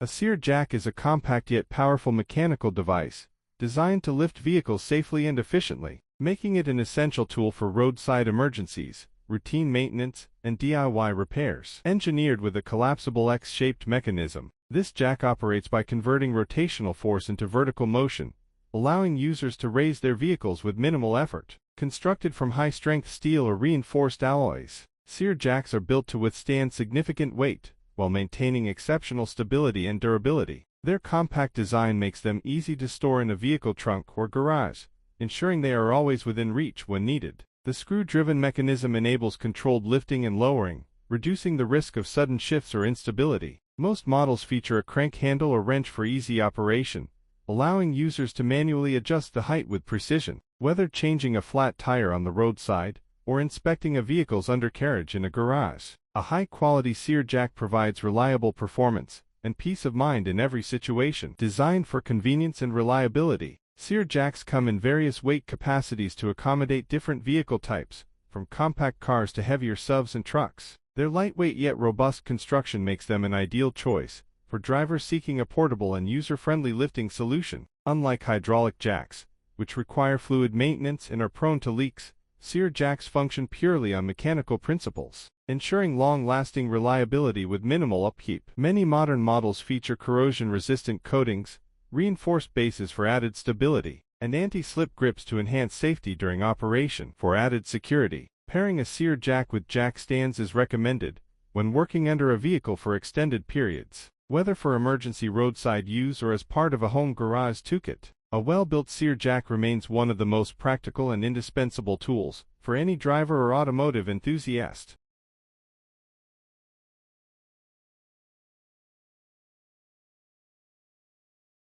A Scissor Jack is a compact yet powerful mechanical device designed to lift vehicles safely and efficiently, making it an essential tool for roadside emergencies, routine maintenance, and DIY repairs. Engineered with a collapsible X-shaped mechanism, this jack operates by converting rotational force into vertical motion, allowing users to raise their vehicles with minimal effort. Constructed from high-strength steel or reinforced alloys, Scissor Jacks are built to withstand significant weight while maintaining exceptional stability and durability. Their compact design makes them easy to store in a vehicle trunk or garage, ensuring they are always within reach when needed. The screw-driven mechanism enables controlled lifting and lowering, reducing the risk of sudden shifts or instability. Most models feature a crank handle or wrench for easy operation, allowing users to manually adjust the height with precision. Whether changing a flat tire on the roadside or inspecting a vehicle's undercarriage in a garage, a high-quality Scissor Jack provides reliable performance and peace of mind in every situation. Designed for convenience and reliability, Scissor Jacks come in various weight capacities to accommodate different vehicle types, from compact cars to heavier SUVs and trucks. Their lightweight yet robust construction makes them an ideal choice for drivers seeking a portable and user-friendly lifting solution. Unlike hydraulic jacks, which require fluid maintenance and are prone to leaks, Scissor Jacks function purely on mechanical principles, ensuring long-lasting reliability with minimal upkeep. Many modern models feature corrosion-resistant coatings, reinforced bases for added stability, and anti-slip grips to enhance safety during operation. For added security, pairing a Scissor Jack with jack stands is recommended when working under a vehicle for extended periods. Whether for emergency roadside use or as part of a home garage toolkit, a well-built Scissor Jack remains one of the most practical and indispensable tools for any driver or automotive enthusiast.